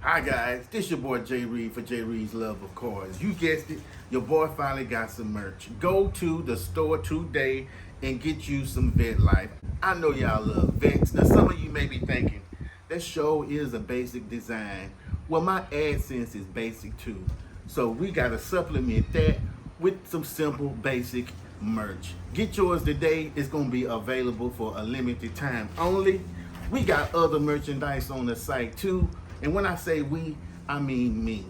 Hi guys, this your boy Jay Reed for Jay Reed's Love of Cars. You guessed it, your boy finally got some merch. Go to the store today and get you some Vette Life. I know y'all love Vettes. Now some of you may be thinking, that show is a basic design. Well, my AdSense is basic too. So we gotta supplement that with some simple basic merch. Get yours today. It's gonna be available for a limited time only. We got other merchandise on the site too. And when I say we, I mean me.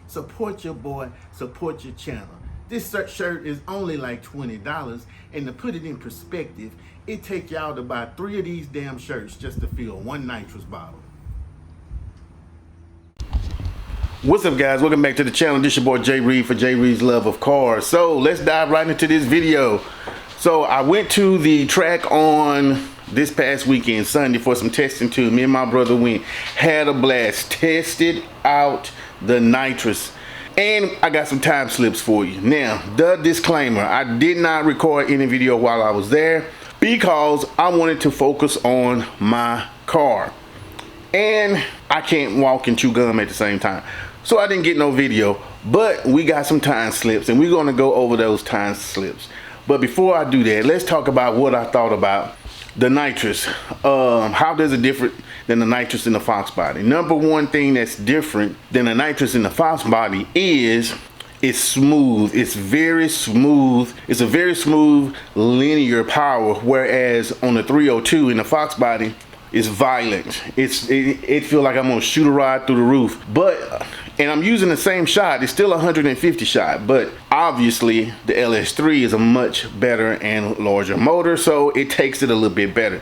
Support your boy, support your channel. This shirt is only like $20, and to put it in perspective, it take y'all to buy 3 of these damn shirts just to fill one nitrous bottle. What's up guys, welcome back to the channel. This your boy Jay Reed for Jay Reed's Love of Cars. So let's dive right into this video. So I went to the track on this past weekend, Sunday, for some testing too. Me and my brother went, had a blast, tested out the nitrous, and I got some time slips for you. Now, the disclaimer, I did not record any video while I was there because I wanted to focus on my car, and I can't walk and chew gum at the same time, so I didn't get no video. But we got some time slips, and we're going to go over those time slips. But before I do that, let's talk about what I thought about the nitrous. How does it differ than the nitrous in the Fox body? Number one thing that's different than the nitrous in the Fox body is it's smooth. It's very smooth. It's a very smooth linear power, whereas on the 302 in the Fox body, it's violent. It feels like I'm gonna shoot a rod through the roof. And I'm using the same shot. It's still 150 shot, but obviously the LS3 is a much better and larger motor, so it takes it a little bit better.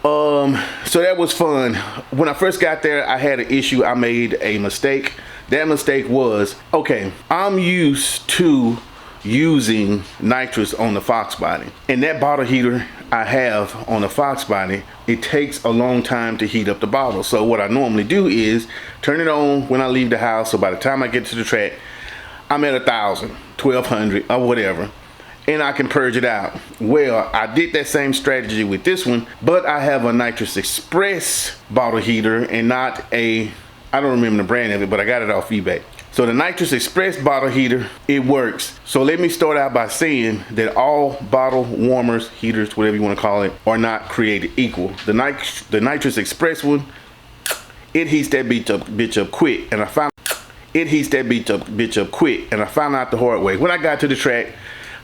So that was fun. When I first got there, I had an issue. I made a mistake. That mistake was, okay, I'm used to using nitrous on the Fox body, and that bottle heater I have on the Fox body, it takes a long time to heat up the bottle. So what I normally do is turn it on when I leave the house, so by the time I get to the track, I'm at 1,000, 1,200 or whatever, and I can purge it out. Well, I did that same strategy with this one, but I have a Nitrous Express bottle heater and not a, I don't remember the brand of it, but I got it off eBay. So the Nitrous Express bottle heater, it works. So let me start out by saying that all bottle warmers, heaters, whatever you want to call it, are not created equal. The Nitrous Express one, it heats that bitch up quick, and I found out the hard way. When I got to the track,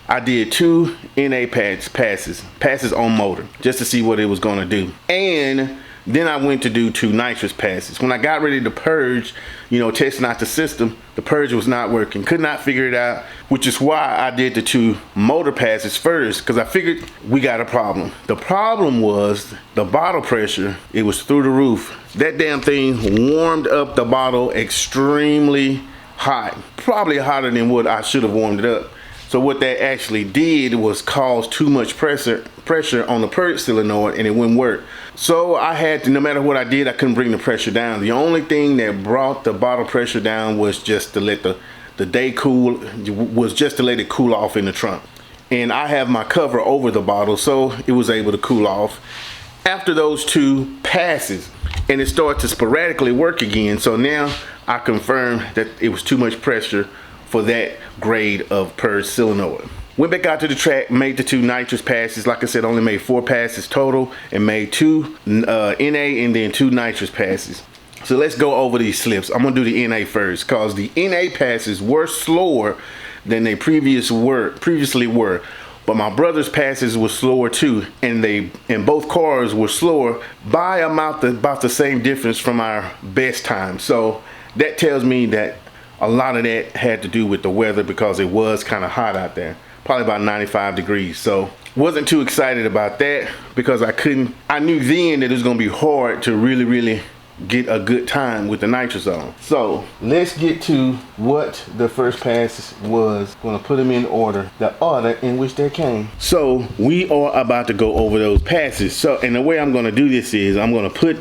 I did 2 NA passes on motor, just to see what it was gonna do. And then I went to do 2 nitrous passes. When I got ready to purge, testing out the system, the purge was not working. Could not figure it out, which is why I did the 2 motor passes first, because I figured we got a problem. The problem was the bottle pressure. It was through the roof. That damn thing warmed up the bottle extremely hot, probably hotter than what I should have warmed it up. So what that actually did was cause too much pressure on the purge solenoid, and it wouldn't work. So I had to, no matter what I did, I couldn't bring the pressure down. The only thing that brought the bottle pressure down was just to let the day cool, was just to let it cool off in the trunk. And I have my cover over the bottle, so it was able to cool off. After those 2 passes, and it started to sporadically work again. So now I confirmed that it was too much pressure for that grade of purge solenoid. Went back out to the track, made the 2 nitrous passes. Like I said, only made 4 passes total, and made 2 NA and then 2 nitrous passes. So let's go over these slips. I'm gonna do the NA first, cause the NA passes were slower than they previously were. But my brother's passes were slower too, and both cars were slower by about the same difference from our best time. So that tells me that a lot of that had to do with the weather, because it was kind of hot out there, probably about 95 degrees. So wasn't too excited about that, because I knew then that it was gonna be hard to really get a good time with the nitrous on. So let's get to what the first pass was. Gonna put them in order, the order in which they came. So we are about to go over those passes. So, and the way I'm gonna do this is I'm gonna put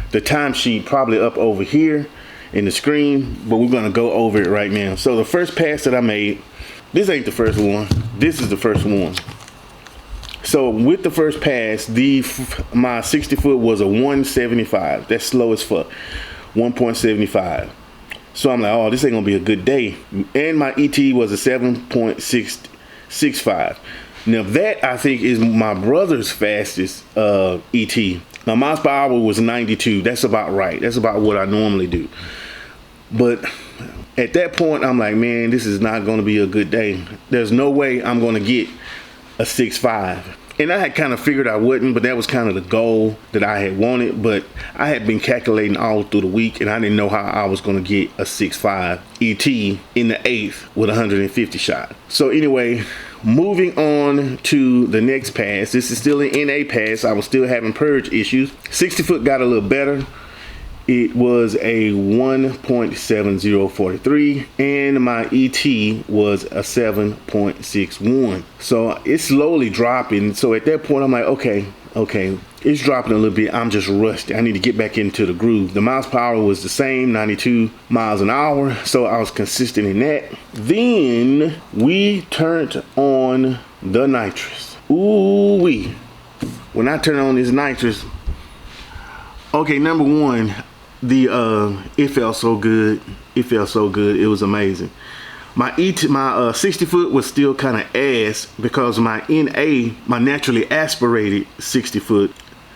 the timesheet probably up over here in the screen, but we're gonna go over it right now. So the first pass that I made, this ain't the first one, this is the first one. So with the first pass, my 60 foot was a 175. That's slow as fuck. 1.75. So I'm like, oh, this ain't gonna be a good day. And my ET was a 7.65. Now that I think is my brother's fastest ET. My miles per hour was 92. That's about right. That's about what I normally do. But at that point, I'm like, man, this is not gonna be a good day. There's no way I'm gonna get a 6.5. And I had kind of figured I wouldn't, but that was kind of the goal that I had wanted. But I had been calculating all through the week, and I didn't know how I was going to get a 6.5 ET in the 8th with 150 shot. So anyway, moving on to the next pass. This is still an NA pass. I was still having purge issues. 60 foot got a little better. It was a 1.7043 and my ET was a 7.61. So it's slowly dropping. So at that point I'm like, okay, it's dropping a little bit. I'm just rusty. I need to get back into the groove. The miles per hour was the same, 92 miles an hour. So I was consistent in that. Then we turned on the nitrous. Ooh wee. When I turned on this nitrous, okay, number one, it felt so good. It felt so good. It was amazing. My 60 foot was still kind of ass because my NA, my naturally aspirated 60 foot,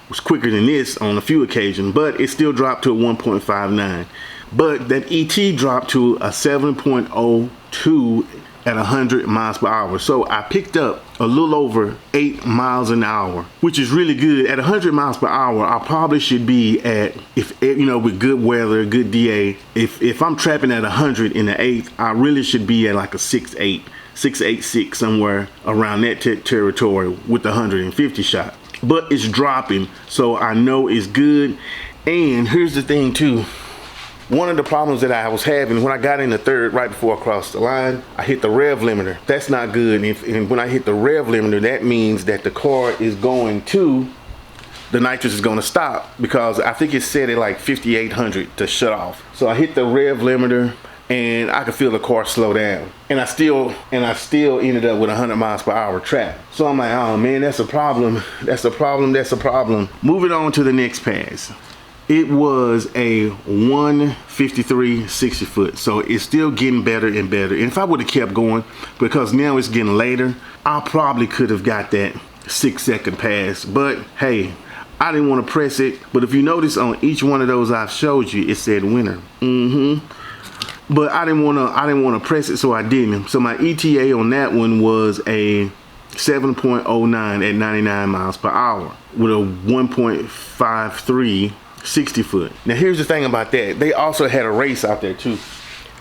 was quicker than this on a few occasions, but it still dropped to a 1.59. But that ET dropped to a 7.02 at 100 miles per hour. So I picked up a little over 8 miles an hour, which is really good. At 100 miles per hour, I probably should be at, if you know, with good weather, good DA, if I'm trapping at 100 in the 8th, I really should be at like a 6.8, 6.86, somewhere around that territory with the 150 shot. But it's dropping, so I know it's good. And here's the thing too. One of the problems that I was having when I got in the third, right before I crossed the line, I hit the rev limiter. That's not good. And when I hit the rev limiter, that means that the car is going to, the nitrous is going to stop, because I think it set at like 5,800 to shut off. So I hit the rev limiter and I could feel the car slow down. And I still ended up with 100 miles per hour trap. So I'm like, oh man, that's a problem. That's a problem. That's a problem. Moving on to the next pass. It was a 153 60 foot, so it's still getting better and better. And if I would have kept going, because now it's getting later, I probably could have got that 6-second pass. But hey, I didn't want to press it. But if you notice on each one of those I've showed you, it said winner. But I didn't want to press it, so I didn't. So my ETA on that one was a 7.09 at 99 miles per hour with a 1.53 60 foot. Now here's the thing about that. They also had a race out there too,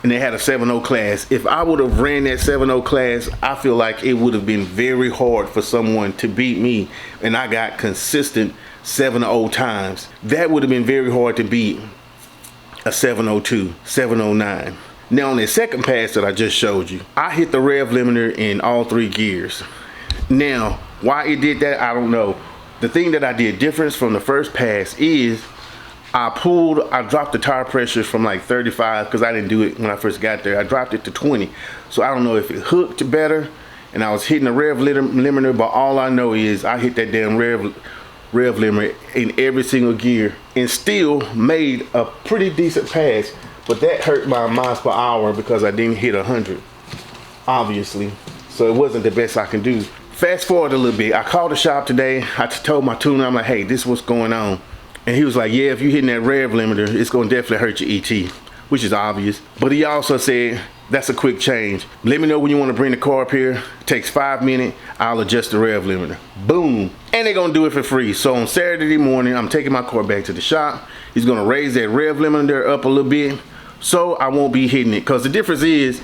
and they had a 7.0 class. If I would have ran that 7.0 class, I feel like it would have been very hard for someone to beat me, and I got consistent 7.0 times. That would have been very hard to beat a 7.02, 7.09. Now on the second pass that I just showed you, I hit the rev limiter in all 3 gears. Now why it did that, I don't know. The thing that I did different from the first pass is I dropped the tire pressure from like 35, because I didn't do it when I first got there. I dropped it to 20. So I don't know if it hooked better and I was hitting the rev limiter, but all I know is I hit that damn rev limiter in every single gear and still made a pretty decent pass. But that hurt my miles per hour because I didn't hit 100, obviously. So it wasn't the best I can do. Fast forward a little bit. I called the shop today. I told my tuner, I'm like, hey, this is what's going on. And he was like, yeah, if you're hitting that rev limiter, it's going to definitely hurt your ET, which is obvious. But he also said, that's a quick change. Let me know when you want to bring the car up here. It takes 5 minutes. I'll adjust the rev limiter. Boom. And they're going to do it for free. So on Saturday morning, I'm taking my car back to the shop. He's going to raise that rev limiter up a little bit so I won't be hitting it. Because the difference is,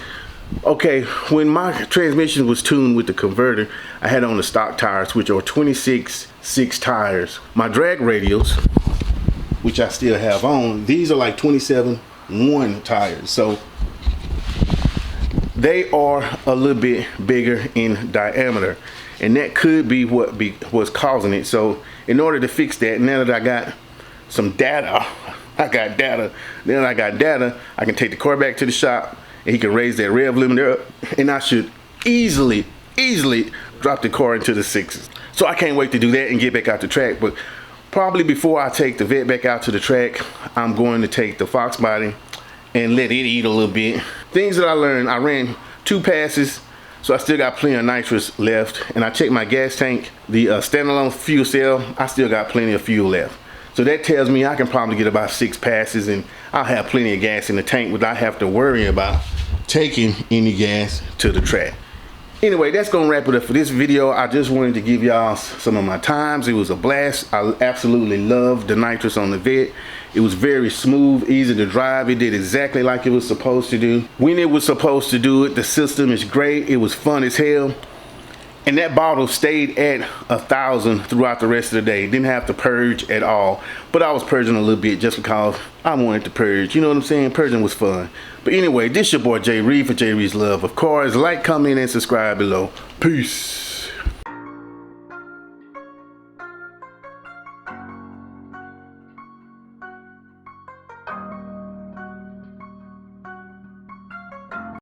okay, when my transmission was tuned with the converter, I had on the stock tires, which are 26.6 tires. My drag radials, which I still have on, these are like 27.1 tires. So they are a little bit bigger in diameter, and that could be what was causing it. So in order to fix that, now that I got some data, I can take the car back to the shop and he can raise that rev limiter up, and I should easily drop the car into the 6s. So I can't wait to do that and get back out the track. But Probably before I take the Vette back out to the track, I'm going to take the Fox body and let it eat a little bit. Things that I learned, I ran 2 passes, so I still got plenty of nitrous left. And I checked my gas tank, the standalone fuel cell, I still got plenty of fuel left. So that tells me I can probably get about 6 passes and I'll have plenty of gas in the tank without having to worry about taking any gas to the track. Anyway, that's gonna wrap it up for this video. I just wanted to give y'all some of my times. It was a blast. I absolutely loved the nitrous on the Vette. It was very smooth, easy to drive. It did exactly like it was supposed to do. When it was supposed to do it, the system is great. It was fun as hell. And that bottle stayed at 1,000 throughout the rest of the day. Didn't have to purge at all. But I was purging a little bit just because I wanted to purge. You know what I'm saying? Purging was fun. But anyway, this your boy Jay Reed for Jay Reed's Love of Cars. Like, comment, and subscribe below. Peace.